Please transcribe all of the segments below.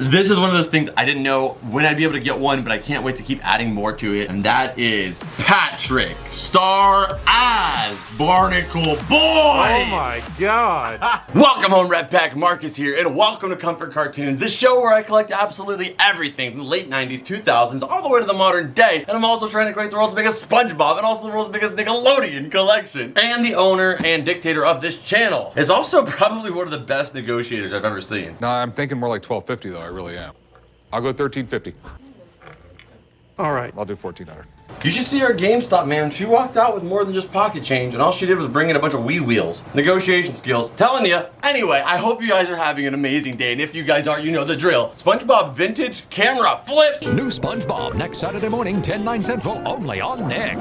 This is one of those things I didn't know when I'd be able to get one, but I can't wait to keep adding more to it. And that is Patrick, star as Barnacle Boy. Oh my God. Welcome home, Red Pack. Marcus here, and welcome to Comfort Cartoons, the show where I collect absolutely everything from the late 90s, 2000s, all the way to the modern day. And I'm also trying to create the world's biggest SpongeBob and also the world's biggest Nickelodeon collection. And the owner and dictator of this channel is also probably one of the best negotiators I've ever seen. No, I'm thinking more like $12.50 though, I really am. I'll go $13.50. All right. I'll do $1400. You should see her at GameStop, man. She walked out with more than just pocket change, and all she did was bring in a bunch of Wii wheels. Negotiation skills. Telling you. Anyway, I hope you guys are having an amazing day, and if you guys aren't, you know the drill. SpongeBob Vintage Camera Flip. New SpongeBob next Saturday morning, 10, 9 Central, only on Nick.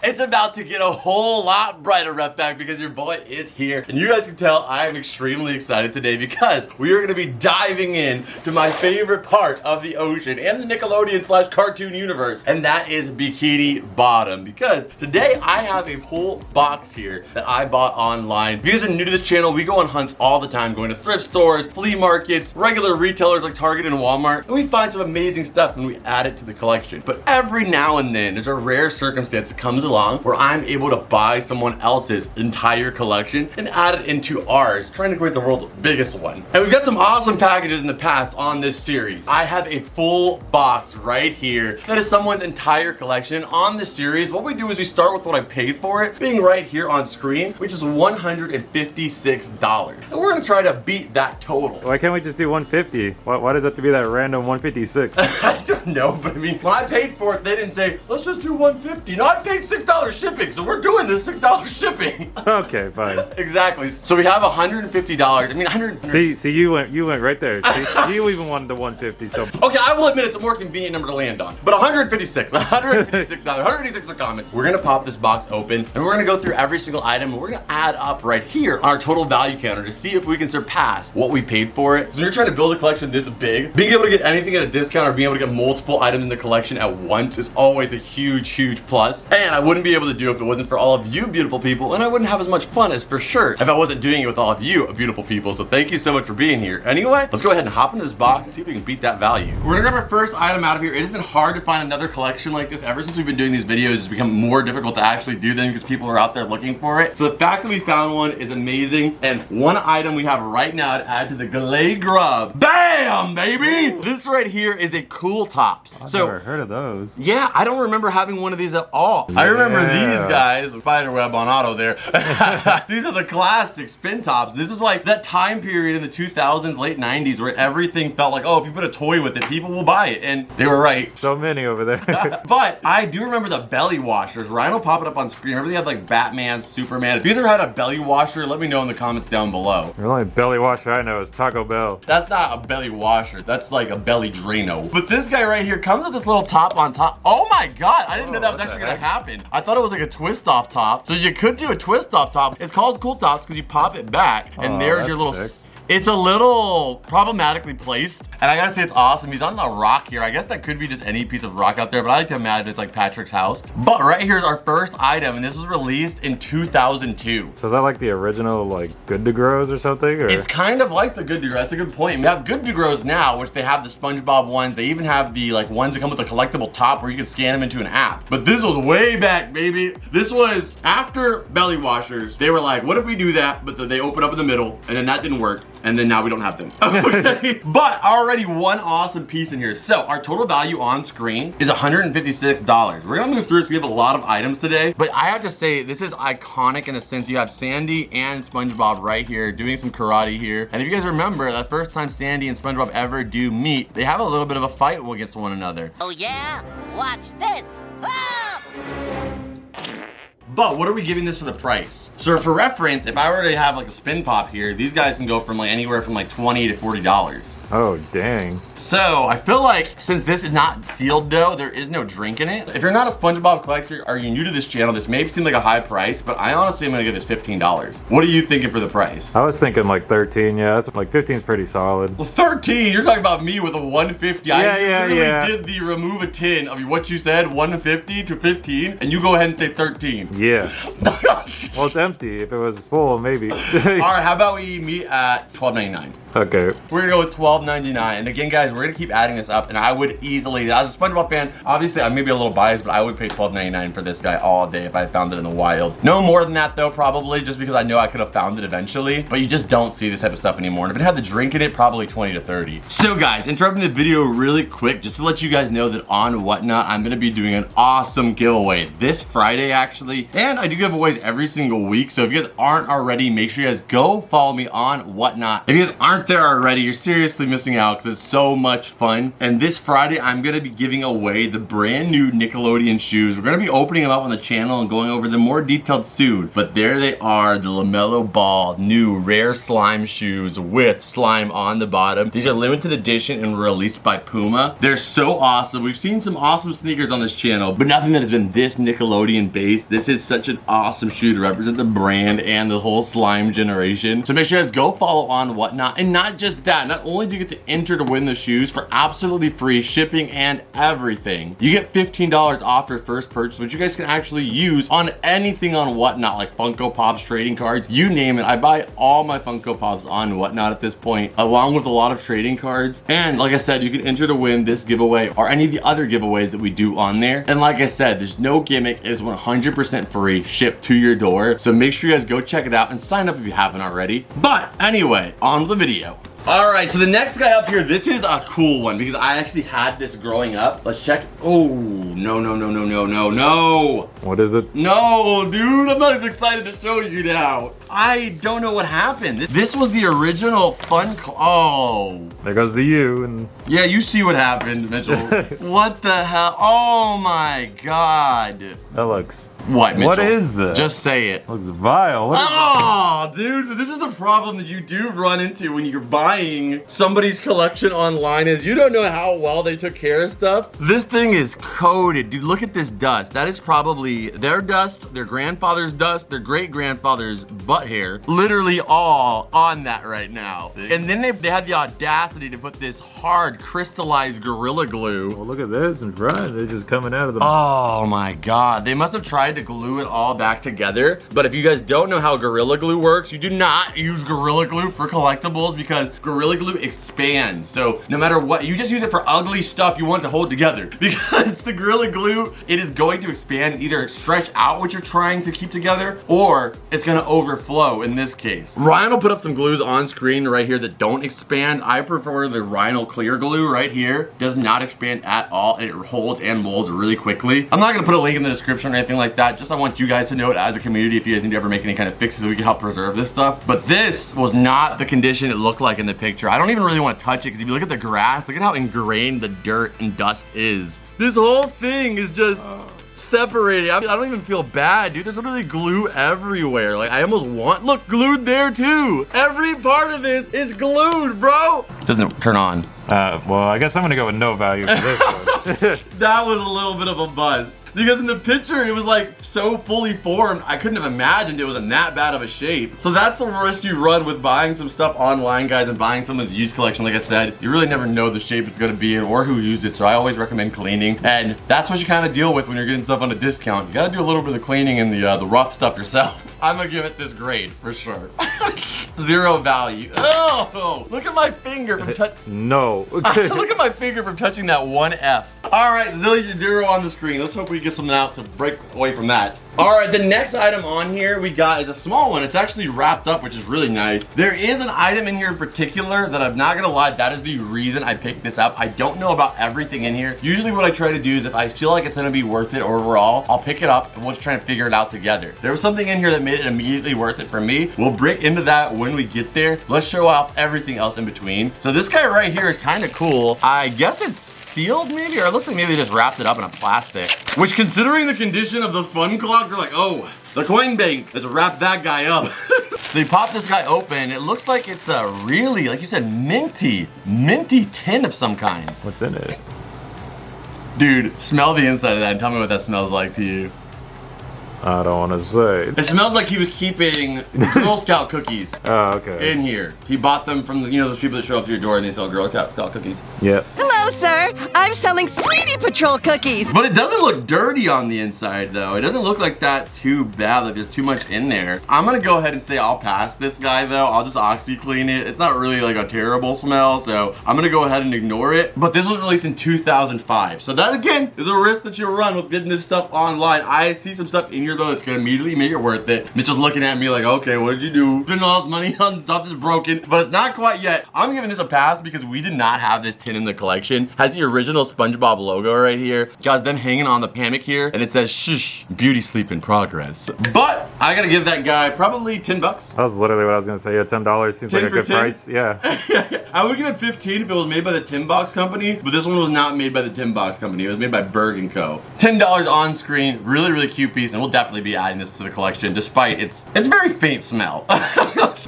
It's about to get a whole lot brighter, Rep Back, because your boy is here. And you guys can tell I am extremely excited today because we are going to be diving in to my favorite part of the ocean and the Nickelodeon / cartoon universe, and that is Bikini Bottom. Because today I have a whole box here that I bought online. If you guys are new to this channel, we go on hunts all the time, going to thrift stores, flea markets, regular retailers like Target and Walmart, and we find some amazing stuff when we add it to the collection. But every now and then, there's a rare circumstance that comes along where I'm able to buy someone else's entire collection and add it into ours, trying to create the world's biggest one. And we've got some awesome packages in the past on this series. I have a full box right here that is someone's entire collection. On this series, what we do is we start with what I paid for it, being right here on screen, which is $156. And we're gonna try to beat that total. Why can't we just do 150? Why does it have to be that random 156? I don't know, but I mean, when I paid for it, they didn't say, let's just do 150. No, I paid $6 shipping, so we're doing this $6 shipping. Okay, fine. Exactly. So we have $150. I mean, 100. See, you went right there. See, you even wanted the 150. So Okay, I will admit it's a more convenient number to land on. But $156, $156 the comments. We're gonna pop this box open, and we're gonna go through every single item, and we're gonna add up right here our total value counter to see if we can surpass what we paid for it. So when you're trying to build a collection this big, being able to get anything at a discount or being able to get multiple items in the collection at once is always a huge, huge plus. And I wouldn't be able to do if it wasn't for all of you beautiful people, and I wouldn't have as much fun as for sure if I wasn't doing it with all of you beautiful people. So thank you so much for being here. Anyway, let's go ahead and hop into this box and see if we can beat that value. We're gonna grab our first item out of here. It has been hard to find another collection like this ever since we've been doing these videos. It's become more difficult to actually do them because people are out there looking for it. So the fact that we found one is amazing. And one item we have right now to add to the Galay Grub. Bam, baby! This right here is a Cool Tops. I've never heard of those. Yeah, I don't remember having one of these at all. I remember these guys, spiderweb on auto there. These are the classic spin tops. This was like that time period in the 2000s, late 90s, where everything felt like, oh, if you put a toy with it, people will buy it. And they were right. So many over there. But I do remember the belly washers. Ryan will pop it up on screen. Remember they had like Batman, Superman. If you ever had a belly washer, let me know in the comments down below. The only belly washer I know is Taco Bell. That's not a belly washer. That's like a belly Drano. But this guy right here comes with this little top on top. Oh my God, I didn't know that was actually gonna happen. I thought it was like a twist off top. So you could do a twist off top. It's called Cool Tops because you pop it back and there's your little... sick. It's a little problematically placed, and I gotta say it's awesome. He's on the rock here. I guess that could be just any piece of rock out there, but I like to imagine it's like Patrick's house. But right here is our first item, and this was released in 2002. So is that like the original, like, Good to Grows or something? Or? It's kind of like the Good to Grow. That's a good point. We have Good to Grows now, which they have the SpongeBob ones. They even have the like ones that come with a collectible top where you can scan them into an app. But this was way back, baby. This was after belly washers. They were like, what if we do that? But they open up in the middle, and then that didn't work. And then now we don't have them. Okay. But already one awesome piece in here. So our total value on screen is $156. We're gonna move through this. We have a lot of items today, but I have to say this is iconic in the sense you have Sandy and SpongeBob right here doing some karate here. And if you guys remember, that first time Sandy and SpongeBob ever do meet, they have a little bit of a fight against one another. Oh yeah? Watch this. Ah! But what are we giving this for the price? So for reference, if I were to have like a spin pop here, these guys can go from like anywhere from like $20 to $40. Oh, dang. So I feel like since this is not sealed though, there is no drink in it. If you're not a SpongeBob collector, are you new to this channel? This may seem like a high price, but I honestly am gonna give this $15. What are you thinking for the price? I was thinking like 13, yeah. That's like 15 is pretty solid. Well, 13, you're talking about me with a 150. Yeah, I literally yeah. did the remove a 10 of what you said, 150 to 15, and you go ahead and say 13. Yeah. Well, it's empty. If it was full, maybe. All right, how about we meet at $12.99? Okay. We're gonna go with $12.99. And again, guys, we're gonna keep adding this up. And I would easily, as a SpongeBob fan, obviously I may be a little biased, but I would pay $12.99 for this guy all day if I found it in the wild. No more than that though, probably, just because I know I could have found it eventually. But you just don't see this type of stuff anymore. And if it had the drink in it, probably 20 to 30. So guys, interrupting the video really quick, just to let you guys know that on Whatnot, I'm gonna be doing an awesome giveaway this Friday, actually. And I do giveaways every single week. So if you guys aren't already, make sure you guys go follow me on Whatnot. If you guys aren't there already, you're seriously missing out because it's so much fun. And this Friday, I'm gonna be giving away the brand new Nickelodeon shoes. We're gonna be opening them up on the channel and going over them more detailed soon. But there they are, the LaMelo Ball new rare slime shoes with slime on the bottom. These are limited edition and released by Puma. They're so awesome. We've seen some awesome sneakers on this channel, but nothing that has been this Nickelodeon based. This is such an awesome shoe to represent the brand and the whole slime generation. So make sure you guys go follow on Whatnot. And not just that, not only do you get to enter to win the shoes for absolutely free shipping and everything, you get $15 off your first purchase, which you guys can actually use on anything on Whatnot, like Funko Pops, trading cards, you name it. I buy all my Funko Pops on Whatnot at this point, along with a lot of trading cards. And like I said, you can enter to win this giveaway or any of the other giveaways that we do on there. And like I said, there's no gimmick. It is 100% free, shipped to your door. So make sure you guys go check it out and sign up if you haven't already. But anyway, on with the video. All right, so the next guy up here, this is a cool one because I actually had this growing up. Let's check. Oh, no, no, no, no, no, no, no. What is it? No, dude, I'm not as excited to show you now. I don't know what happened. This was the original oh. There goes the U and... Yeah, you see what happened, Mitchell. What the hell? Oh my God. That looks... What, Mitchell? What is this? Just say it. Looks vile. What is Oh, dude, so this is the problem that you do run into when you're buying somebody's collection online is you don't know how well they took care of stuff. This thing is coated. Dude, look at this dust. That is probably their dust, their grandfather's dust, their great-grandfather's butt hair. Literally all on that right now. And then they had the audacity to put this hard crystallized Gorilla Glue. Well, look at this in front. They're just coming out of the... Oh my God. They must have tried to glue it all back together. But if you guys don't know how Gorilla Glue works, you do not use Gorilla Glue for collectibles because Gorilla Glue expands. So no matter what, you just use it for ugly stuff you want to hold together because the Gorilla Glue, it is going to expand and either stretch out what you're trying to keep together or it's going to overflow in this case. Ryan will put up some glues on screen right here that don't expand. I prefer the Rhino Clear Glue right here. Does not expand at all. It holds and molds really quickly. I'm not going to put a link in the description or anything like that. Just I want you guys to know it as a community if you guys need to ever make any kind of fixes so we can help preserve this stuff. But this was not the condition it looked like in the picture. I don't even really want to touch it because if you look at the grass, look at how ingrained the dirt and dust is. This whole thing is just separated. I don't even feel bad, dude. There's literally glue everywhere. Like I almost want, look, glued there too. Every part of this is glued, bro. Doesn't turn on. well, I guess I'm gonna go with no value for this one. That was a little bit of a buzz. Because in the picture, it was like so fully formed, I couldn't have imagined it was in that bad of a shape. So that's the risk you run with buying some stuff online, guys, and buying someone's used collection. Like I said, you really never know the shape it's gonna be in or who used it. So I always recommend cleaning. And that's what you kind of deal with when you're getting stuff on a discount. You gotta do a little bit of cleaning and the rough stuff yourself. I'm gonna give it this grade for sure. 0 value. Oh, look at my finger from touching. No. Look at my finger from touching that one F. All right, zillion 0 on the screen. Let's hope we get something out to break away from that. All right, the next item on here we got is a small one. It's actually wrapped up, which is really nice. There is an item in here in particular that I'm not gonna lie, that is the reason I picked this up. I don't know about everything in here. Usually what I try to do is if I feel like it's gonna be worth it overall, I'll pick it up and we'll just try to figure it out together. There was something in here that made it immediately worth it for me. We'll break into that when we get there. Let's show off everything else in between. So this guy right here is kind of cool. I guess it's sealed maybe, or it looks like maybe they just wrapped it up in a plastic. Which considering the condition of the fun clock, you're like, oh, the coin bank, let's wrap that guy up. So you pop this guy open, it looks like it's a really, like you said, minty tin of some kind. What's in it? Dude, smell the inside of that and tell me what that smells like to you. I don't want to say. It smells like he was keeping Girl Scout cookies Oh, okay. in here. He bought them from, you know, those people that show up to your door and they sell Girl Scout cookies. Yep. Hello, sir. I'm selling Sweetie Patrol cookies. But it doesn't look dirty on the inside though. It doesn't look like that too bad, like there's too much in there. I'm gonna go ahead and say I'll pass this guy though. I'll just OxyClean it. It's not really like a terrible smell, so I'm gonna go ahead and ignore it. But this was released in 2005. So that again is a risk that you'll run with getting this stuff online. I see some stuff in here though that's gonna immediately make it worth it. Mitchell's looking at me like, okay, what did you do? Spend all this money on stuff that's broken, but it's not quite yet. I'm giving this a pass because we did not have this tin in the collection. Has the original SpongeBob logo right here. Guys, then hanging on the hammock here, and it says, shush, beauty sleep in progress. But I gotta give that guy probably 10 bucks. That was literally what I was gonna say. Yeah, $10 seems like a good 10? price. Yeah. I would give it 15 if it was made by the Tim Box Company, but this one was not made by the Tim Box Company. It was made by Berg & Co. $10 on screen, really, really cute piece, and we'll definitely be adding this to the collection, despite its very faint smell.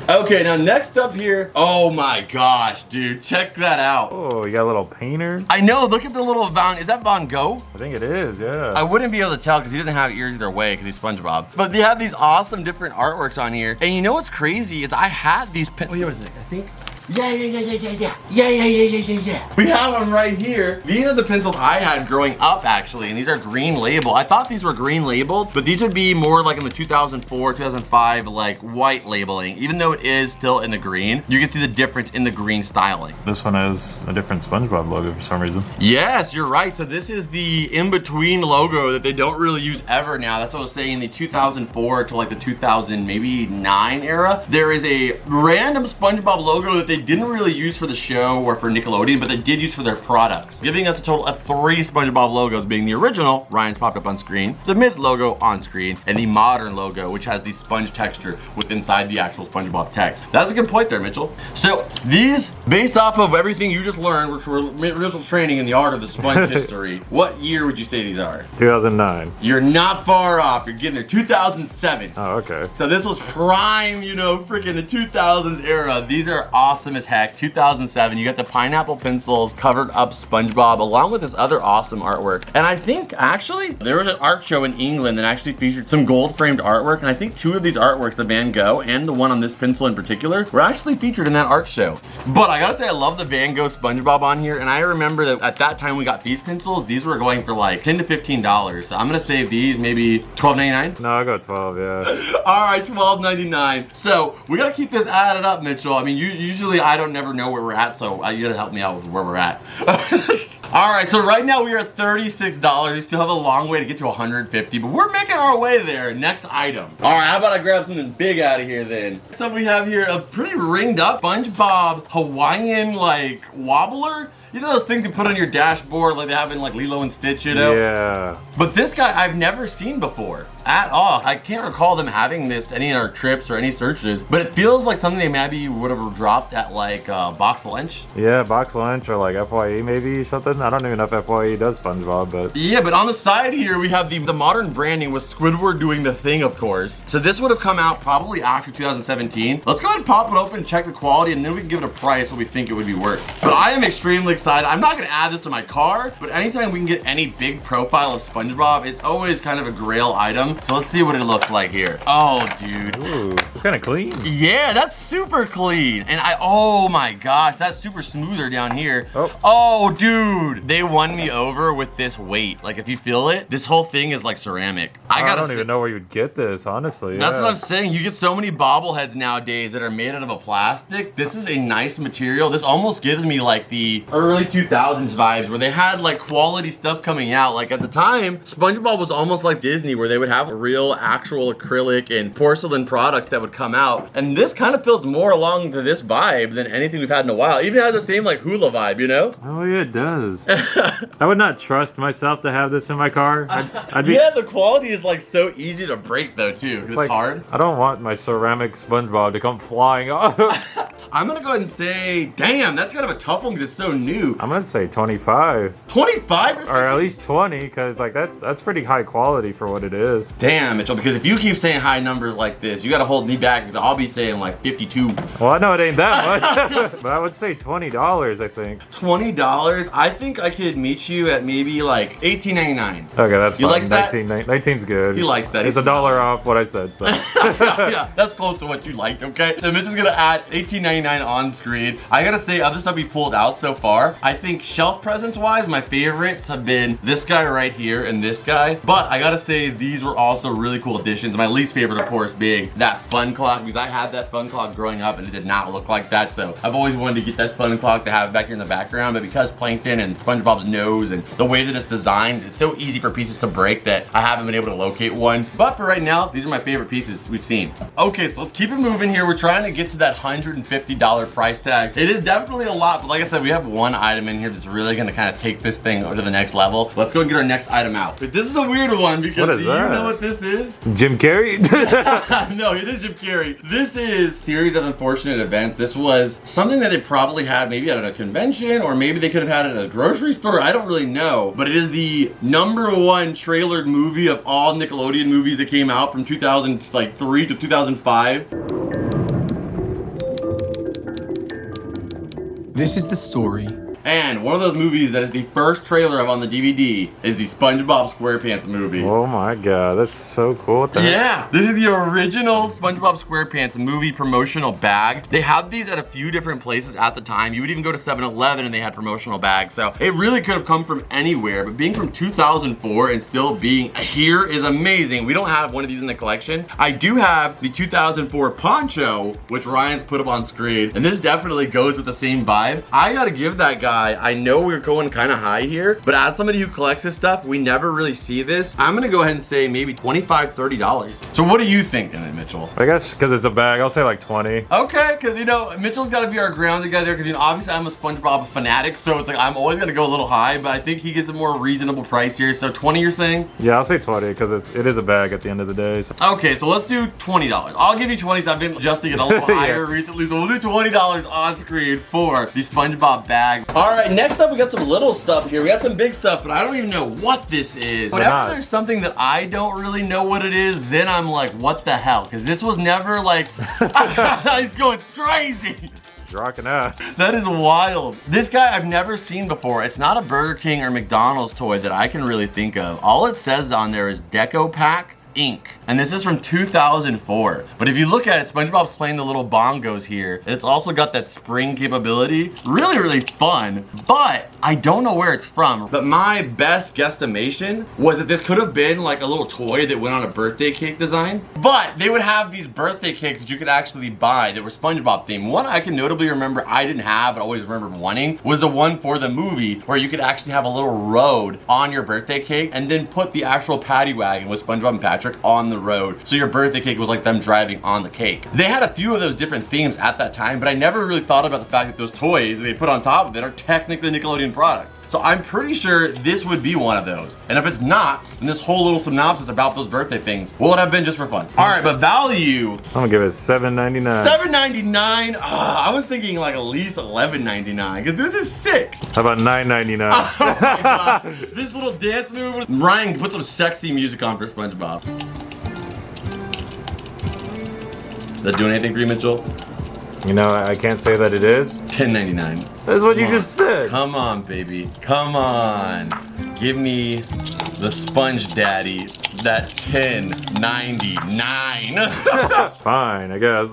Okay, now next up here, oh my gosh, dude, check that out. Oh, you got a little painter? I know, look at the little is that Van Gogh? I think it is, yeah. I wouldn't be able to tell because he doesn't have ears either way because he's SpongeBob. But they have these awesome different artworks on here. And you know what's crazy is I had these wait, what is it? I think. Yeah. We have them right here. These are the pencils I had growing up, actually, and these are green label. I thought these were green labeled, but these would be more like in the 2004, 2005, like white labeling. Even though it is still in the green, you can see the difference in the green styling. This one has a different SpongeBob logo for some reason. Yes, you're right. So this is the in-between logo that they don't really use ever now. That's what I was saying, the 2004 to like the 2000, maybe 9 era. There is a random SpongeBob logo that they didn't really use for the show or for Nickelodeon, but they did use for their products, giving us a total of 3 SpongeBob logos, being the original, Ryan's popped up on screen, the mid logo on screen, and the modern logo, which has the sponge texture with inside the actual SpongeBob text. That's a good point there, Mitchell. So these, based off of everything you just learned, which were Mitchell's training in the art of the sponge history, what year would you say these are? 2009. You're not far off. You're getting there. 2007. Oh, okay. So this was prime, you know, freaking the 2000s era. These are awesome as heck. 2007. You got the pineapple pencils, covered up SpongeBob, along with this other awesome artwork. And I think actually there was an art show in England that actually featured some gold framed artwork. And I think 2 of these artworks, the Van Gogh and the one on this pencil in particular, were actually featured in that art show. But I gotta say, I love the Van Gogh SpongeBob on here. And I remember that at that time we got these pencils, these were going for like $10 to $15. So I'm gonna say these maybe $12.99. No, I got 12, yeah. All right, $12.99. So we gotta keep this added up, Mitchell. I mean, usually I don't never know where we're at, so you gotta help me out with where we're at. All right, so right now we are at $36. We still have a long way to get to $150, but we're making our way there. Next item. All right, how about I grab something big out of here then? Next up we have here a pretty ringed up SpongeBob Hawaiian like wobbler. You know those things you put on your dashboard like they have in like Lilo and Stitch, you know? Yeah. But this guy I've never seen before at all. I can't recall them having this any in our trips or any searches, but it feels like something they maybe would have dropped at like Box Lunch. Yeah, Box Lunch or like FYE maybe or something. I don't even know if FYE does SpongeBob, but. Yeah, but on the side here we have the modern branding with Squidward doing the thing, of course. So this would have come out probably after 2017. Let's go ahead and pop it open, check the quality, and then we can give it a price what we think it would be worth. But I am extremely excited. I'm not gonna add this to my car, but anytime we can get any big profile of SpongeBob, it's always kind of a grail item. So let's see what it looks like here. Oh, dude. Ooh, it's kind of clean. Yeah, that's super clean. And oh my gosh, that's super smoother down here. Oh. Oh, dude. They won me over with this weight. Like, if you feel it, this whole thing is like ceramic. I don't even know where you'd get this, honestly. That's yeah. what I'm saying. You get so many bobbleheads nowadays that are made out of a plastic. This is a nice material. This almost gives me like the early 2000s vibes where they had like quality stuff coming out. Like at the time, SpongeBob was almost like Disney where they would have real actual acrylic and porcelain products that would come out. And this kind of feels more along to this vibe than anything we've had in a while. Even has the same like hula vibe, you know? Oh yeah, it does. I would not trust myself to have this in my car. I'd be... Yeah, the quality is like so easy to break though too, because it's hard. I don't want my ceramic SpongeBob to come flying off. I'm gonna go ahead and say, damn, that's kind of a tough one because it's so new. I'm gonna say 25. 25? Or at least 20, because like that's pretty high quality for what it is. Damn, Mitchell, because if you keep saying high numbers like this, you gotta hold me back because I'll be saying like 52. Well, I know it ain't that much, but I would say $20, I think. $20? I think I could meet you at maybe like $18.99. Okay, that's you fine. Like that? 19's good. He likes that. It's $1 off what I said, so. Yeah, that's close to what you liked, okay? So Mitch is gonna add $18.99 $9.99 on screen. I gotta say, other stuff we pulled out so far, I think shelf presence wise, my favorites have been this guy right here and this guy. But I gotta say, these were also really cool additions. My least favorite, of course, being that fun clock, because I had that fun clock growing up and it did not look like that. So I've always wanted to get that fun clock to have back here in the background. But because Plankton and SpongeBob's nose and the way that it's designed, it's so easy for pieces to break that I haven't been able to locate one. But for right now, these are my favorite pieces we've seen. Okay, so let's keep it moving here. We're trying to get to that $150 price tag. It is definitely a lot, but like I said, we have one item in here that's really gonna kind of take this thing to the next level. Let's go and get our next item out. But this is a weird one because do you know what this is? Jim Carrey? No, it is Jim Carrey. This is series of unfortunate events. This was something that they probably had maybe at a convention, or maybe they could have had it at a grocery store. I don't really know, but it is the #1 trailered movie of all Nickelodeon movies that came out from 2003 to 2005. This is the story. And one of those movies that is the first trailer of on the DVD is the SpongeBob SquarePants movie. Oh my god, that's so cool. What the heck? Yeah, this is the original SpongeBob SquarePants movie promotional bag. They had these at a few different places at the time. You would even go to 7-Eleven and they had promotional bags. So it really could have come from anywhere, but being from 2004 and still being here is amazing. We don't have one of these in the collection. I do have the 2004 poncho, which Ryan's put up on screen, and this definitely goes with the same vibe. I gotta give that guy, I know we're going kind of high here, but as somebody who collects this stuff, we never really see this. I'm gonna go ahead and say maybe $25, $30. So what do you think, Mitchell? I guess because it's a bag, I'll say like 20. Okay, because you know, Mitchell's gotta be our grounded guy there, because you know, obviously I'm a SpongeBob fanatic, so it's like I'm always gonna go a little high, but I think he gets a more reasonable price here. So 20 you're saying? Yeah, I'll say 20 because it is a bag at the end of the day. So. Okay, so let's do $20. I'll give you 20, so I've been adjusting it a little higher recently, so we'll do $20 on screen for the SpongeBob bag. All right, next up we got some little stuff here. We got some big stuff, but I don't even know what this is. Whenever there's something that I don't really know what it is, then I'm like, what the hell? Because this was never like, he's going crazy. Rocking out. That is wild. This guy I've never seen before. It's not a Burger King or McDonald's toy that I can really think of. All it says on there is Deco Pack Inc. And this is from 2004. But if you look at it, SpongeBob's playing the little bongos here. And it's also got that spring capability. Really, really fun. But I don't know where it's from. But my best guesstimation was that this could have been like a little toy that went on a birthday cake design. But they would have these birthday cakes that you could actually buy that were SpongeBob themed. One I can notably remember I didn't have, but always remember wanting, was the one for the movie where you could actually have a little road on your birthday cake and then put the actual paddy wagon with SpongeBob and Patrick on the road. So your birthday cake was like them driving on the cake. They had a few of those different themes at that time, but I never really thought about the fact that those toys they put on top of it are technically Nickelodeon products. So I'm pretty sure this would be one of those. And if it's not, then this whole little synopsis about those birthday things, will it have been just for fun? All right, but value. I'm gonna give it $7.99. $7.99? I was thinking like at least $11.99 because this is sick. How about $9.99? Oh my God. This little dance move. Ryan, put some sexy music on for SpongeBob. That doing anything for you, Mitchell? You know, I can't say that it is. $10.99. That's what you just said. Come on, baby. Come on. Give me the Sponge Daddy. That $10.99. Fine, I guess.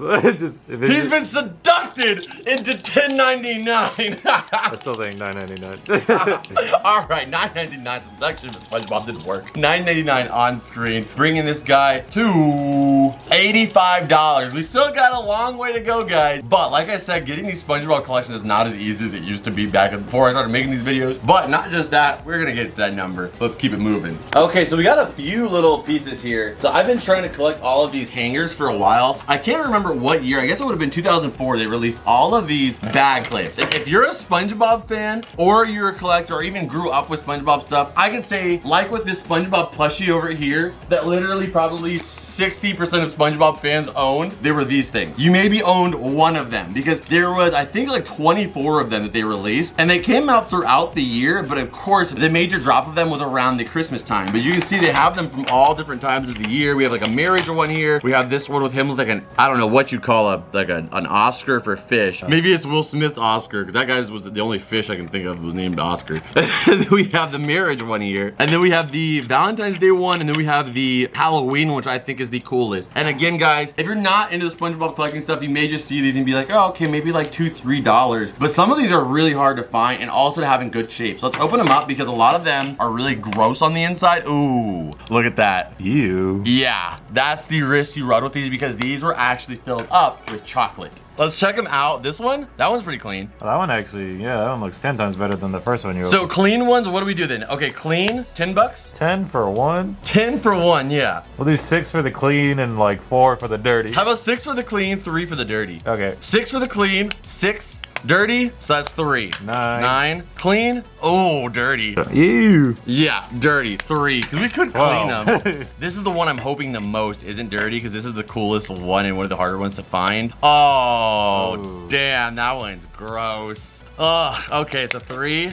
He's been seducted into $10.99. I still think $9.99. All right, $9.99 seduction for SpongeBob didn't work. $9.99 on screen, bringing this guy to $85. We still got a long way to go, guys. But like I said, getting these SpongeBob collections is not as easy as it used to be back before I started making these videos. But not just that, we're gonna get to that number. Let's keep it moving. Okay, so we got a few little pieces here. So I've been trying to collect all of these hangers for a while. I can't remember what year. I guess it would have been 2004. They released all of these bag clips. If you're a SpongeBob fan or you're a collector or even grew up with SpongeBob stuff, I can say, like with this SpongeBob plushie over here, that literally probably 60% of SpongeBob fans owned, they were these things. You maybe owned one of them because there was, I think, like 24 of them that they released, and they came out throughout the year, but of course, the major drop of them was around the Christmas time. But you can see they have them from all different times of the year. We have like a marriage one here. We have this one with him with like an, I don't know what you'd call an Oscar for fish. Maybe it's Will Smith's Oscar, because that guy's was the only fish I can think of was named Oscar. And then we have the marriage one here, and then we have the Valentine's Day one, and then we have the Halloween, which I think is the coolest. And again, guys, if you're not into the SpongeBob collecting stuff, you may just see these and be like, oh, okay, maybe like $2, $3. But some of these are really hard to find and also to have in good shape. So let's open them up because a lot of them are really gross on the inside. Ooh, look at that. Ew. Yeah, that's the risk you run with these because these were actually filled up with chocolate. Let's check them out. This one, that one's pretty clean. Well, that one actually, yeah, that one looks 10 times better than the first one you So opened. clean ones, what do we do then? Okay, clean, 10 bucks? 10 for one? 10 for one, yeah. We'll do 6 for the clean and like 4 for the dirty. How about 6 for the clean, 3 for the dirty? Okay. 6 for the clean, 6 dirty, so that's 3. 9. 9 clean, oh, dirty. Ew. Yeah, dirty, 3, because we could clean Wow. them. This is the one I'm hoping the most isn't dirty because this is the coolest one and one of the harder ones to find. Oh, Ooh. damn, that one's gross. Ugh, okay, so 3.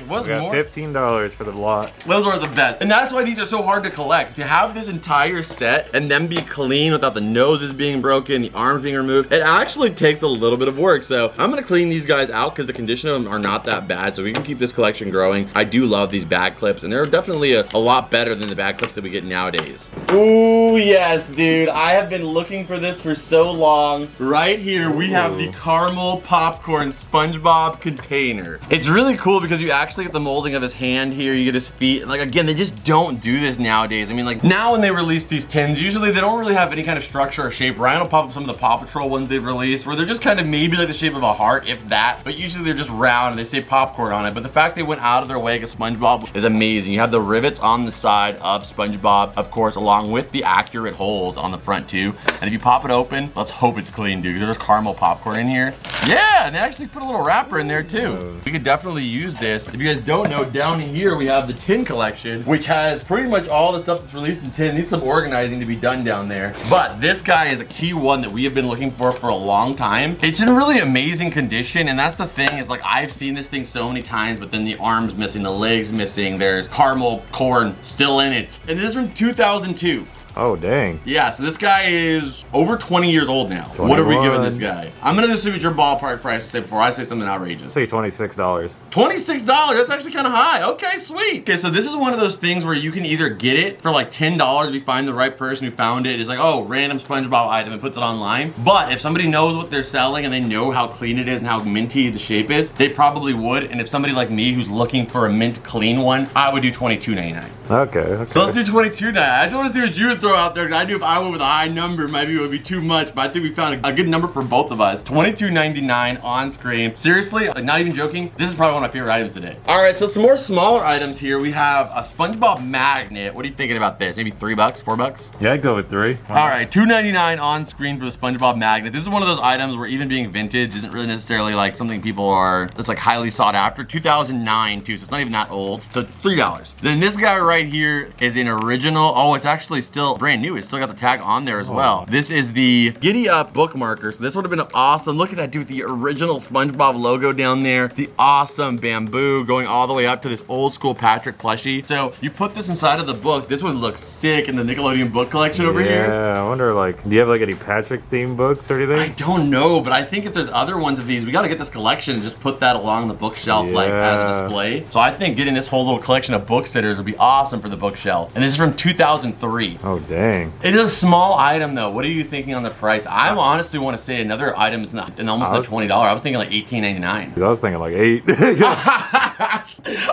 What's We got more? $15 for the lot. Those are the best. And that's why these are so hard to collect. To have this entire set and them be clean without the noses being broken, the arms being removed, it actually takes a little bit of work. So I'm gonna clean these guys out because the condition of them are not that bad. So we can keep this collection growing. I do love these bag clips and they're definitely a lot better than the bag clips that we get nowadays. Ooh, yes, dude. I have been looking for this for so long. Right here, we have the caramel popcorn SpongeBob container. It's really cool because you actually get the molding of his hand here, you get his feet, and like again, they just don't do this nowadays. I mean, like now when they release these tins, usually they don't really have any kind of structure or shape. Ryan will pop up some of the Paw Patrol ones they've released where they're just kind of maybe like the shape of a heart, if that, but usually they're just round and they say popcorn on it. But the fact they went out of their way to SpongeBob is amazing. You have the rivets on the side of SpongeBob, of course, along with the accurate holes on the front too. And if you pop it open, let's hope it's clean, dude. There's caramel popcorn in here. Yeah, and they actually put a little wrapper in there too. We could definitely use this. If you guys don't know, down here we have the tin collection, which has pretty much all the stuff that's released in tin. Needs some organizing to be done down there. But this guy is a key one that we have been looking for a long time. It's in really amazing condition, and that's the thing is like I've seen this thing so many times, but then the arms missing, the legs missing, there's caramel corn still in it. And this is from 2002. Oh, dang. Yeah, so this guy is over 20 years old now. What are we giving this guy? I'm gonna distribute your ballpark price to say before I say something outrageous. Say $26. $26, that's actually kind of high. Okay, sweet. Okay, so this is one of those things where you can either get it for like $10 if you find the right person who found it. It's like, oh, random SpongeBob item and puts it online. But if somebody knows what they're selling and they know how clean it is and how minty the shape is, they probably would. And if somebody like me who's looking for a mint clean one, I would do $22.99. Okay. So let's do $22.99. I just want to see what you would throw out there. I knew if I went with a high number, maybe it would be too much, but I think we found a good number for both of us. $22.99 on screen. Seriously, like not even joking, this is probably one of my favorite items today. All right, so some more smaller items here. We have a SpongeBob magnet. What are you thinking about this? Maybe $3, $4? Yeah, I'd go with 3. All right, $2.99 on screen for the SpongeBob magnet. This is one of those items where even being vintage isn't really necessarily like something people are, that's like highly sought after. 2009 too, so it's not even that old. So $3. Then this guy right here is an original. Oh, it's actually still brand new. It's still got the tag on there as well. This is the Giddy Up bookmarker. So this would have been awesome. Look at that, dude, the original SpongeBob logo down there. The awesome bamboo going all the way up to this old school Patrick plushie. So you put this inside of the book. This one looks sick in the Nickelodeon book collection over here. Yeah, I wonder, like, do you have like any Patrick themed books or anything? I don't know, but I think if there's other ones of these, we got to get this collection and just put that along the bookshelf like as a display. So I think getting this whole little collection of book sitters would be awesome for the bookshelf. And this is from 2003. Oh, dang. It is a small item though. What are you thinking on the price? I honestly want to say another item is not in almost the $20. I was thinking like $18.99. I was thinking like 8.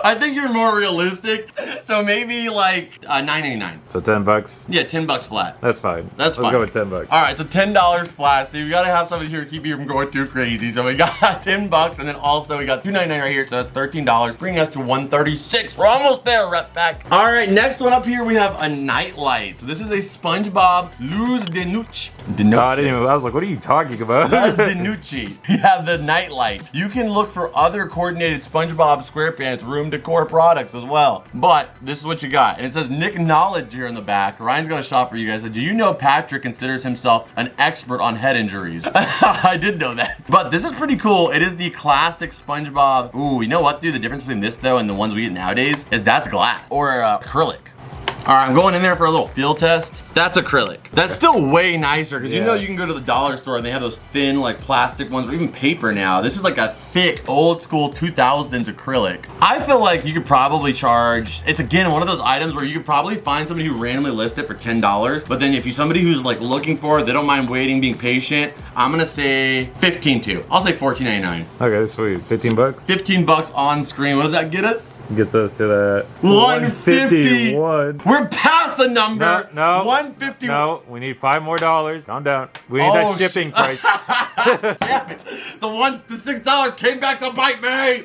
I think you're more realistic. So maybe like $9.99. So $10? Yeah, $10 flat. That's fine. That's fine. Let's go with $10. All right, so $10 flat. So you gotta have somebody here to keep you from going too crazy. So we got $10, and then also we got $2.99 right here. So that's $13, bringing us to $136. We're almost there, Rep Pack. All right, next one up here we have a nightlight. So this is a SpongeBob Luz de Noche. I was like, what are you talking about? Luz de Noche. You have the nightlight. You can look for other coordinated SpongeBob SquarePants room decor products as well. But this is what you got. And it says Nick Knowledge here in the back. Ryan's got a shot for you guys. So do you know Patrick considers himself an expert on head injuries? I did know that. But this is pretty cool. It is the classic SpongeBob. Ooh, you know what, dude? The difference between this though and the ones we get nowadays is that's glass or acrylic. All right, I'm going in there for a little field test. That's acrylic. That's still way nicer because you know you can go to the dollar store and they have those thin like plastic ones or even paper now. This is like a thick old school 2000s acrylic. I feel like you could probably charge, it's again one of those items where you could probably find somebody who randomly lists it for $10, but then if you're somebody who's like looking for it, they don't mind waiting, being patient, I'm gonna say 15 too. I'll say $14.99. Okay, sweet. 15 bucks? 15 bucks on screen. What does that get us? Gets us to that 151. We're past the number. No. 150. No, we need $5 more. Calm down. We need that shipping price. Damn it. The $6 came back to bite me.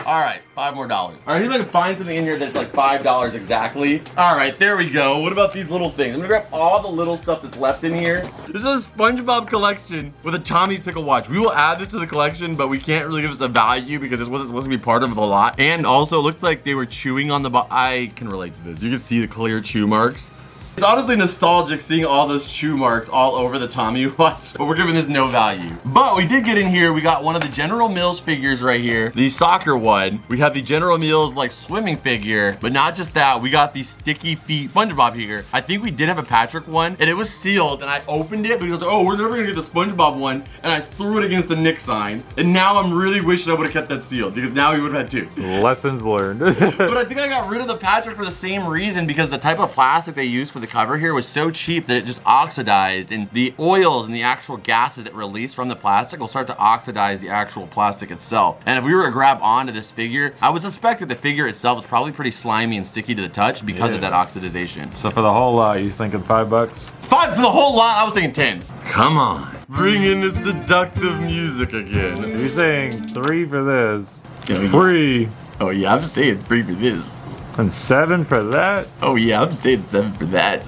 All right, $5 more. All right, see if I can find something in here that's like $5 exactly. All right, there we go. What about these little things? I'm gonna grab all the little stuff that's left in here. This is a SpongeBob collection with a Tommy's Pickle watch. We will add this to the collection, but we can't really give us a value because this wasn't supposed to be part of the lot. And also, it looked like they were chewing on the I can relate to this. You can see the clear chew marks. It's honestly nostalgic seeing all those chew marks all over the Tommy watch, but we're giving this no value. But we did get in here, we got one of the General Mills figures right here, the soccer one. We have the General Mills like swimming figure, but not just that, we got the sticky feet SpongeBob here. I think we did have a Patrick one, and it was sealed, and I opened it because, oh, we're never gonna get the SpongeBob one, and I threw it against the Nick sign. And now I'm really wishing I would've kept that sealed, because now we would've had two. Lessons learned. But I think I got rid of the Patrick for the same reason, because the type of plastic they used for the cover here was so cheap that it just oxidized, and the oils and the actual gases that release from the plastic will start to oxidize the actual plastic itself. And if we were to grab onto this figure, I would suspect that the figure itself is probably pretty slimy and sticky to the touch because of that oxidization. So for the whole lot, you thinking $5? 5 for the whole lot? I was thinking 10. Come on. Bring in the seductive music again. So you're saying 3 for this, Yeah, free, oh yeah, I'm saying 3 for this. and 7 for that? Oh yeah, I'm saying 7 for that.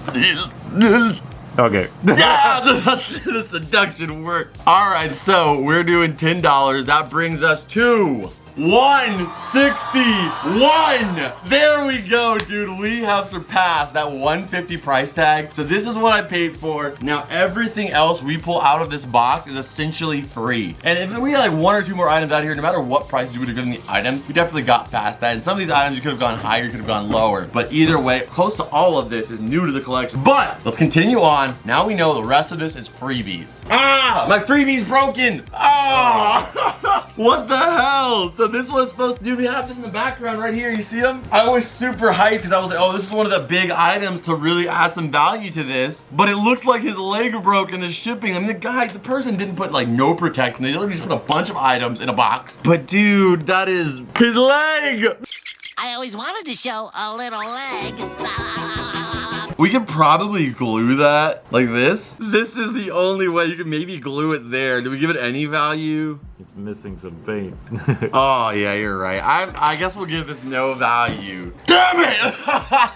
Okay. Yeah, the seduction worked. All right, so we're doing $10. That brings us to $161. There we go, dude. We have surpassed that $150 price tag. So this is what I paid for. Now everything else we pull out of this box is essentially free. And if we had like 1 or 2 more items out here, no matter what prices you would have given the items, we definitely got past that. And some of these items you could have gone higher, you could have gone lower. But either way, close to all of this is new to the collection. But let's continue on. Now we know the rest of this is freebies. Ah, my freebies broken. Ah, what the hell? So this was supposed to do, we have this in the background right here, you see them? I was super hyped because I was like, oh, this is one of the big items to really add some value to this. But it looks like his leg broke in the shipping. I mean, the person didn't put like no protection. They literally just put a bunch of items in a box. But dude, that is his leg. I always wanted to show a little leg. We could probably glue that like this. This is the only way you could maybe glue it there. Do we give it any value? It's missing some paint. Oh yeah, you're right. I guess we'll give this no value. Damn it!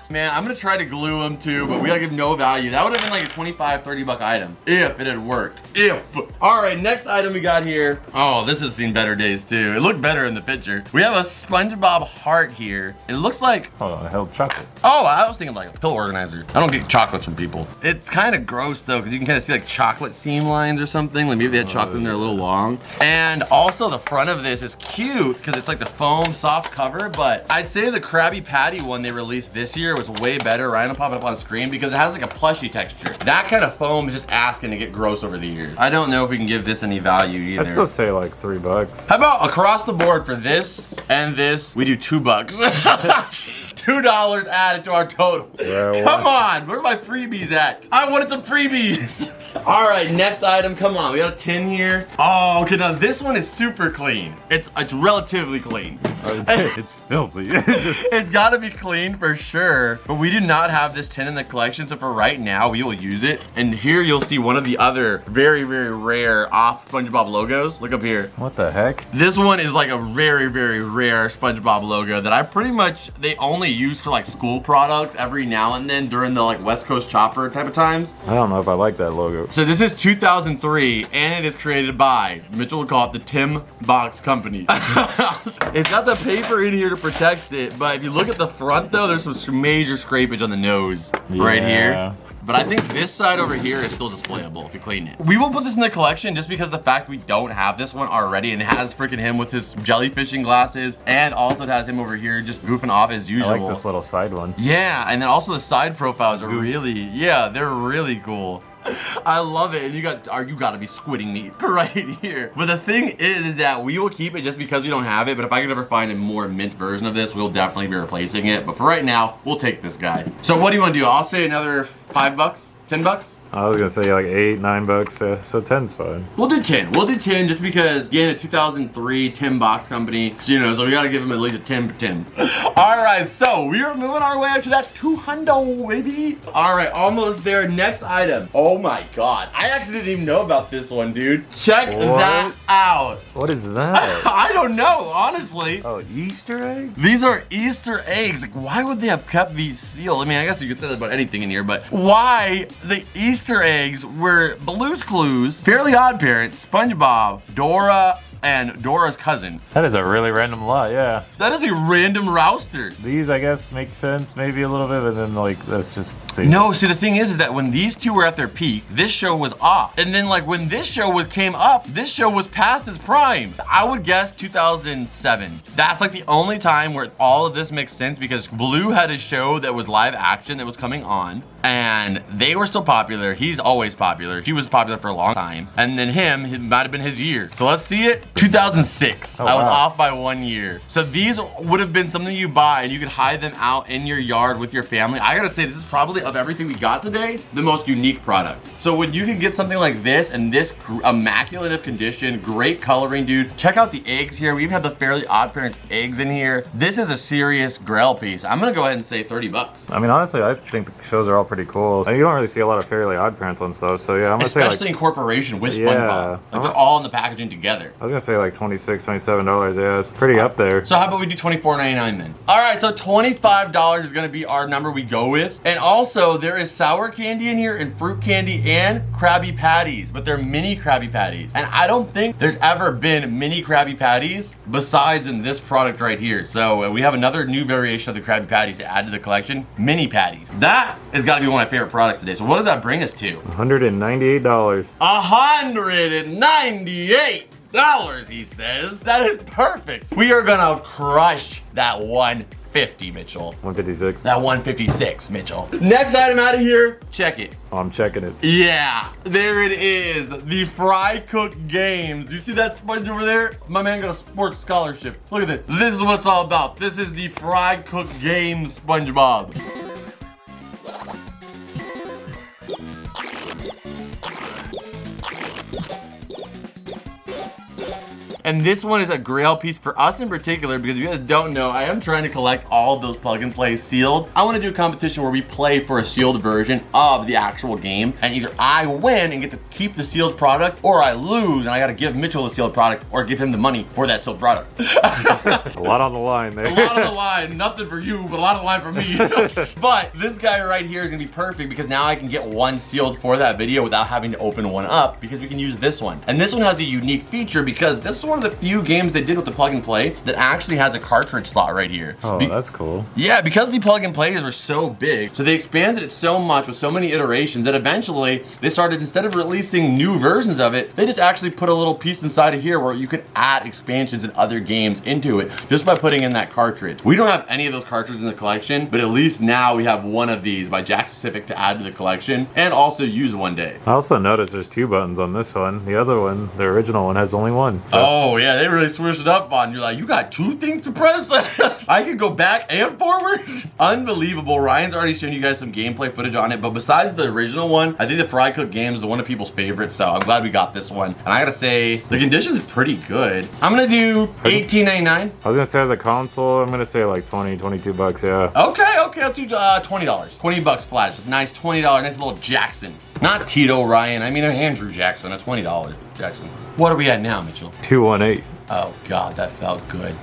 Man, I'm gonna try to glue them too, but we gotta give no value. That would have been like a 25, 30 buck item if it had worked. If. All right, next item we got here. Oh, this has seen better days too. It looked better in the picture. We have a SpongeBob Heart here. It looks like, Oh, I held chocolate. oh, I was thinking like a pill organizer. I don't get chocolates from people. It's kind of gross though, because you can kind of see like chocolate seam lines or something. Like maybe they had chocolate in there a little long. And also the front of this is cute because it's like the foam soft cover, but I'd say the Krabby Patty one they released this year was way better. Ryan will pop it up on screen because it has like a plushy texture. That kind of foam is just asking to get gross over the years. I don't know if we can give this any value either. I'd still say like $3. How about across the board for this and this, we do $2. $2 added to our total. Yeah, Come on, where are my freebies at? I wanted some freebies. All right, next item, come on, we got a tin here. Oh, okay, now this one is super clean. It's relatively clean. It's filthy. It's gotta be clean for sure, but we do not have this tin in the collection, so for right now, we will use it. And here you'll see one of the other very, very rare off SpongeBob logos. Look up here. What the heck? This one is like a very, very rare SpongeBob logo that I pretty much, they only use for like school products every now and then during the like West Coast Chopper type of times. I don't know if I like that logo. So this is 2003 and it is created by, Mitchell would call it the Tim Box Company. It's got the paper in here to protect it, but if you look at the front though, there's some major scrapage on the nose right here. But I think this side over here is still displayable if you clean it. We will put this in the collection just because of the fact we don't have this one already, and it has freaking him with his jellyfishing glasses, and also it has him over here just goofing off as usual. I like this little side one. Yeah, and then also the side profiles are really, yeah, they're really cool. I love it, and you gotta be squidding me right here. But the thing is that we will keep it just because we don't have it, but if I could ever find a more mint version of this, we'll definitely be replacing it. But for right now, we'll take this guy. So what do you want to do? I'll say another $5, 10 bucks? I was gonna say like $8, $9, so 10's fine. We'll do 10. We'll do 10 just because, again, a 2003 Tim box company. So, you know, so we gotta give him at least a 10 for Tim. All right, so we are moving our way up to that 200, baby. All right, almost there. Next item. Oh my God, I actually didn't even know about this one, dude. Check that out. What is that? I don't know, honestly. Oh, Easter eggs? These are Easter eggs. Like, why would they have kept these sealed? I mean, I guess you could say that about anything in here, but why the Easter eggs were Blue's Clues, Fairly Odd Parents, SpongeBob, Dora, and Dora's cousin. That is a really random lot, yeah. That is a random rouster. These, I guess, make sense maybe a little bit, but then like that's just. No, see the thing is that when these two were at their peak, this show was off, and then like when this show came up, this show was past its prime. I would guess 2007. That's like the only time where all of this makes sense because Blue had a show that was live action that was coming on, and they were still popular. He's always popular. He was popular for a long time, and then it might have been his year. So let's see it. 2006. Oh, I was wow. off by 1 year. So these would have been something you buy and you could hide them out in your yard with your family. I gotta say, this is probably, of everything we got today, the most unique product. So when you can get something like this and this immaculate of condition, great coloring, dude. Check out the eggs here. We even have the Fairly Odd Parents eggs in here. This is a serious grail piece. I'm gonna go ahead and say 30 bucks. I mean, honestly, I think the shows are all pretty cool. You don't really see a lot of Fairly Odd Parents on stuff, so yeah, I'm gonna say especially in corporation with SpongeBob. Like they're all in the packaging together. I was gonna say like $26, $27. Yeah, it's pretty up there. So how about we do $24.99 then? All right, so $25 is gonna be our number we go with. And also there is sour candy in here and fruit candy and Krabby Patties, but they're mini Krabby Patties. And I don't think there's ever been mini Krabby Patties besides in this product right here. So we have another new variation of the Krabby Patties to add to the collection, mini patties. That has gotta be one of my favorite products today. So what does that bring us to? $198. $198, he says. That is perfect. We are gonna crush that 150, Mitchell. 156. That 156, Mitchell. Next item out of here, check it. Oh, I'm checking it. Yeah, there it is. The Fry Cook Games. You see that sponge over there? My man got a sports scholarship. Look at this. This is what it's all about. This is the Fry Cook Games SpongeBob. And this one is a grail piece for us in particular because you guys don't know, I am trying to collect all of those plug and play sealed. I want to do a competition where we play for a sealed version of the actual game, and either I win and get to keep the sealed product, or I lose and I got to give Mitchell the sealed product or give him the money for that sealed product. A lot on the line there. A lot on the line. Nothing for you, but a lot on the line for me. But this guy right here is going to be perfect because now I can get one sealed for that video without having to open one up because we can use this one. And this one has a unique feature because this is one of the few games they did with the plug and play that actually has a cartridge slot right here. Oh, that's cool. Yeah, because the plug and plays were so big, so they expanded it so much with so many iterations that eventually they started, instead of releasing new versions of it, they just actually put a little piece inside of here where you could add expansions and other games into it just by putting in that cartridge. We don't have any of those cartridges in the collection, but at least now we have one of these by Jack Specific to add to the collection and also use one day. I also noticed there's 2 buttons on this one. The other one, the original one, has only 1. So. Oh yeah, they really switched it up on you. Like, you got 2 things to press? I can go back and forward? Unbelievable. Ryan's already shown you guys some gameplay footage on it, but besides the original one, I think the Fry Cook Games is one of people's favorites, so I'm glad we got this one. And I gotta say, the condition's pretty good. I'm gonna do $18.99. I was gonna say as a console, I'm gonna say like 20, 22 bucks, yeah. Okay, let's do $20. 20 bucks flat. Just a nice $20, nice little Jackson. Not Tito Ryan, I mean Andrew Jackson, a $20 Jackson. What are we at now, Mitchell? 218. Oh God, that felt good.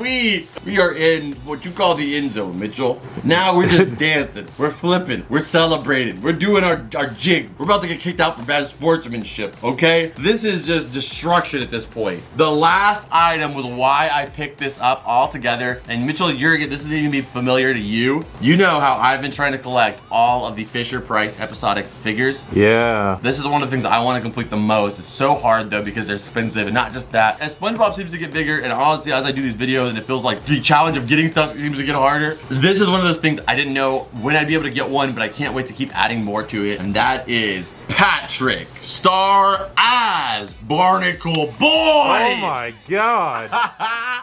we are in what you call the end zone, Mitchell. Now we're just dancing, we're flipping, we're celebrating, we're doing our jig. We're about to get kicked out for bad sportsmanship, okay? This is just destruction at this point. The last item was why I picked this up all together. And Mitchell, this is gonna be familiar to you. You know how I've been trying to collect all of the Fisher-Price episodic figures. Yeah. This is one of the things I want to complete the most. It's so hard though because they're expensive, and not just that. As SpongeBob seems to get bigger, and honestly, as I do these videos, and it feels like the challenge of getting stuff seems to get harder. This is one of those things I didn't know when I'd be able to get one, but I can't wait to keep adding more to it, and that is Patrick, star as Barnacle Boy. Oh my God.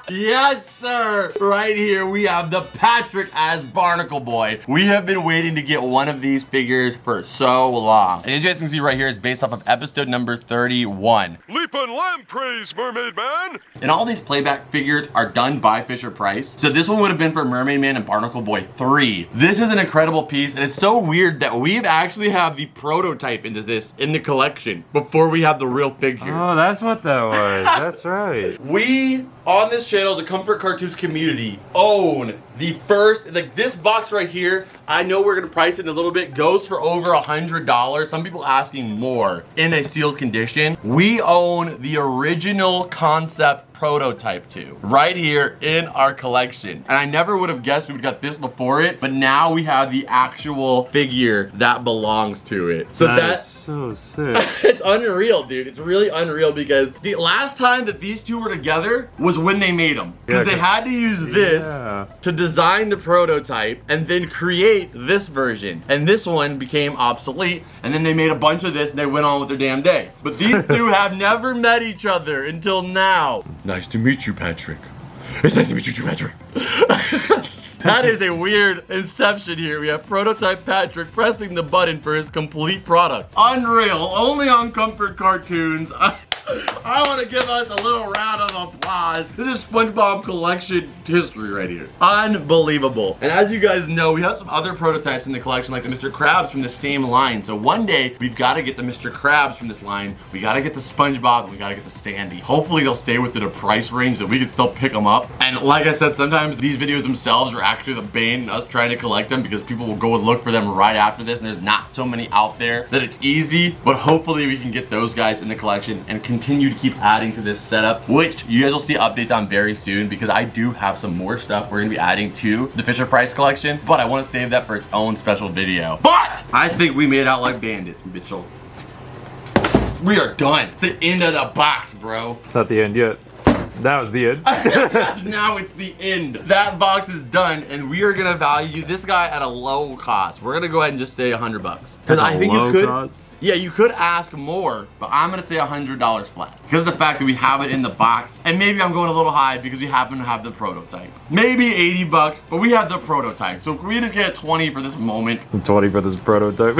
Yes, sir. Right here we have the Patrick as Barnacle Boy. We have been waiting to get one of these figures for so long. And as you guys can see right here, it's based off of episode number 31. Leap and lampreys, Mermaid Man! And all these playback figures are done by Fisher-Price. So this one would have been for Mermaid Man and Barnacle Boy 3. This is an incredible piece, and it's so weird that we've actually have the prototype into this in the collection before we have the real figure. Oh, that's what that was. That's right. We, on this channel, the Comfort Cartoons community, own the first, like this box right here, I know we're gonna price it in a little bit, goes for over $100. Some people asking more in a sealed condition. We own the original concept prototype too, right here in our collection. And I never would have guessed we would got this before it, but now we have the actual figure that belongs to it. So That's so sick. it's unreal, dude. It's really unreal because the last time that these two were together was when they made them. Because they had to use this to design the prototype and then create this version. And this one became obsolete. And then they made a bunch of this and they went on with their damn day. But these two have never met each other until now. Nice to meet you, Patrick. It's nice to meet you too, Patrick. That is a weird inception here. We have prototype Patrick pressing the button for his complete product. Unreal, only on Comfort Cartoons. I want to give us a little round of applause. This is SpongeBob collection history right here. Unbelievable. And as you guys know, we have some other prototypes in the collection like the Mr. Krabs from the same line. So one day, we've got to get the Mr. Krabs from this line. We got to get the SpongeBob, and we got to get the Sandy. Hopefully they'll stay within a price range that we can still pick them up. And like I said, sometimes these videos themselves are actually the bane in us trying to collect them because people will go and look for them right after this, and there's not so many out there that it's easy. But hopefully we can get those guys in the collection and continue to keep adding to this setup, which you guys will see updates on very soon because I do have some more stuff we're gonna be adding to the Fisher-Price collection, but I want to save that for its own special video. But I think we made out like bandits, Mitchell. We are done. It's the end of the box, bro. It's not the end yet. That was the end. Now it's the end. That box is done, and we are gonna value this guy at a low cost. We're gonna go ahead and just say $100 because I think you could. Cost? Yeah, you could ask more, but I'm gonna say $100 flat because of the fact that we have it in the box, and maybe I'm going a little high because we happen to have the prototype. Maybe $80, but we have the prototype. So can we just get 20 for this moment? 20 for this prototype.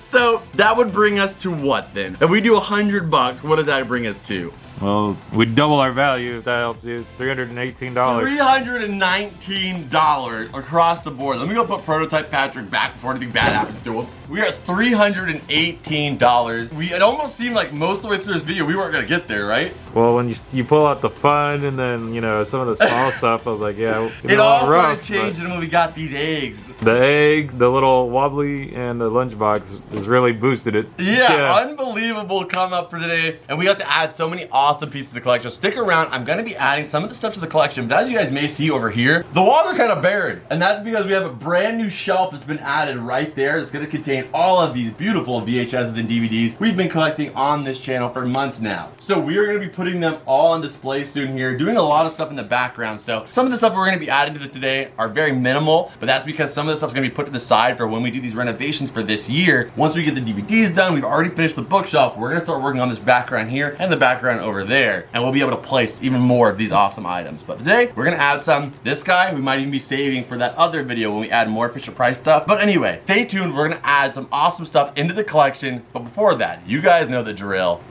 So that would bring us to what then? If we do $100, what does that bring us to? Well, we double our value if that helps you. $318. $319 across the board. Let me go put prototype Patrick back before anything bad happens to him. We are at $318. It almost seemed like most of the way through this video we weren't gonna get there, right? Well, when you pull out the fun and then, you know, some of the small stuff, I was like, yeah. It all started changing when we got these eggs. The egg, the little wobbly, and the lunchbox has really boosted it. Yeah, unbelievable come up for today. And we got to add so many awesome pieces to the collection. Stick around, I'm gonna be adding some of the stuff to the collection, but as you guys may see over here, the walls are kind of buried. And that's because we have a brand new shelf that's been added right there that's gonna contain all of these beautiful VHSs and DVDs we've been collecting on this channel for months now. So we are gonna be putting them all on display soon here, doing a lot of stuff in the background. So some of the stuff we're gonna be adding to today are very minimal, but that's because some of the stuff's gonna be put to the side for when we do these renovations for this year. Once we get the DVDs done, we've already finished the bookshelf, we're gonna start working on this background here and the background over there, and we'll be able to place even more of these awesome items. But today, we're gonna add some. This guy, we might even be saving for that other video when we add more Fisher-Price stuff. But anyway, stay tuned, we're gonna add some awesome stuff into the collection. But before that, you guys know the drill.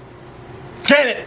Scan it!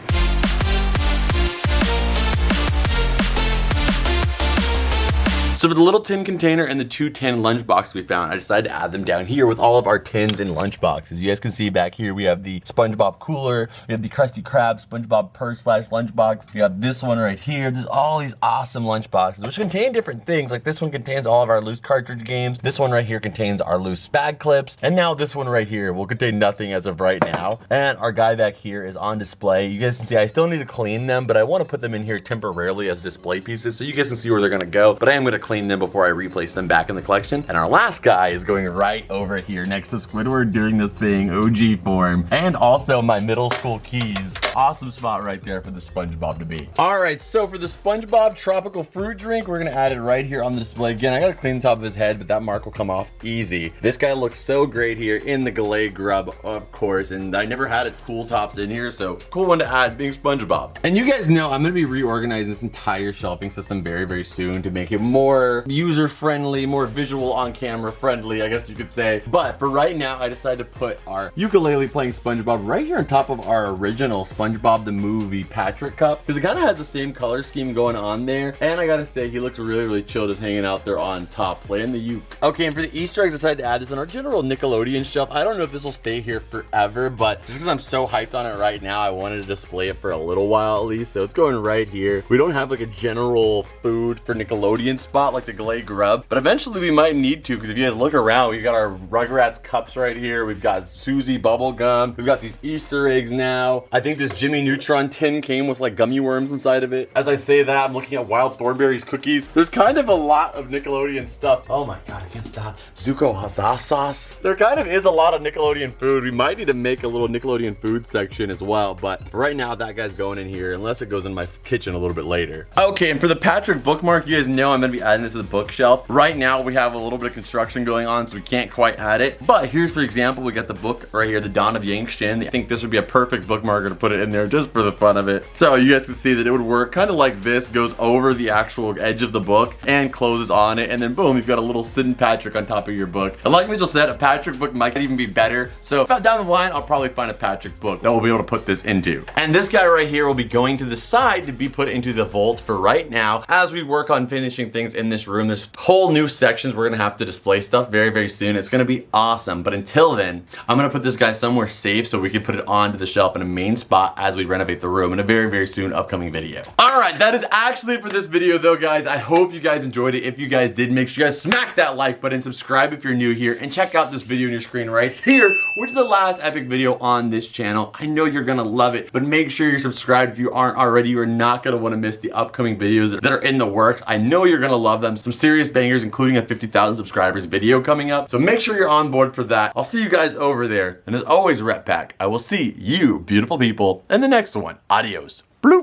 So for the little tin container and the 2 tin lunch boxes we found, I decided to add them down here with all of our tins and lunch boxes. You guys can see back here, we have the SpongeBob cooler, we have the Krusty Krab SpongeBob purse / lunchbox. We have this one right here. There's all these awesome lunch boxes, which contain different things. Like this one contains all of our loose cartridge games. This one right here contains our loose bag clips. And now this one right here will contain nothing as of right now. And our guy back here is on display. You guys can see I still need to clean them, but I want to put them in here temporarily as display pieces so you guys can see where they're gonna go. But I am gonna clean them before I replace them back in the collection. And our last guy is going right over here next to Squidward doing the thing OG form. And also my middle school keys. Awesome spot right there for the SpongeBob to be. All right, so for the SpongeBob tropical fruit drink, we're gonna add it right here on the display. Again, I gotta clean the top of his head, but that mark will come off easy. This guy looks so great here in the Galay grub, of course, and I never had it cool tops in here, so cool one to add being SpongeBob. And you guys know I'm gonna be reorganizing this entire shelving system very, very soon to make it more user-friendly, more visual on camera friendly, I guess you could say. But for right now, I decided to put our ukulele playing SpongeBob right here on top of our original SpongeBob the Movie Patrick cup, because it kind of has the same color scheme going on there. And I gotta say, he looks really, really chill just hanging out there on top playing the uke. Okay, and for the Easter eggs, I decided to add this on our general Nickelodeon shelf. I don't know if this will stay here forever, but just because I'm so hyped on it right now, I wanted to display it for a little while at least. So it's going right here. We don't have like a general food for Nickelodeon spot like the Galay grub, but eventually we might need to, because if you guys look around, we've got our Rugrats cups right here. We've got Susie bubble gum. We've got these Easter eggs now. I think this Jimmy Neutron tin came with like gummy worms inside of it. As I say that, I'm looking at Wild Thornberry's cookies. There's kind of a lot of Nickelodeon stuff. Oh my God, I can't stop. Zuko Hazza sauce. There kind of is a lot of Nickelodeon food. We might need to make a little Nickelodeon food section as well, but right now that guy's going in here unless it goes in my kitchen a little bit later. Okay, and for the Patrick bookmark, you guys know I'm gonna be adding this to the bookshelf. Right now we have a little bit of construction going on, so we can't quite add it. But here's, for example, we got the book right here, The Dawn of Yangshin. I think this would be a perfect bookmarker to put it in there just for the fun of it. So you guys can see that it would work kind of like this, goes over the actual edge of the book and closes on it, and then boom, you've got a little sitting Patrick on top of your book. And like Mitchell said, a Patrick book might even be better. So down the line, I'll probably find a Patrick book that we'll be able to put this into. And this guy right here will be going to the side to be put into the vault for right now. As we work on finishing things in this room, there's whole new sections we're gonna have to display stuff very, very soon. It's gonna be awesome. But until then, I'm gonna put this guy somewhere safe so we can put it onto the shelf in a main spot as we renovate the room in a very, very soon upcoming video. All right, that is actually it for this video though, guys. I hope you guys enjoyed it. If you guys did, make sure you guys smack that like button, subscribe if you're new here, and check out this video on your screen right here, which is the last epic video on this channel. I know you're gonna love it, but make sure you're subscribed if you aren't already. You're not gonna wanna miss the upcoming videos that are in the works. I know you're gonna love them. Some serious bangers, including a 50,000 subscribers video coming up. So make sure you're on board for that. I'll see you guys over there. And as always, Rep Pack, I will see you beautiful people in the next one. Adios.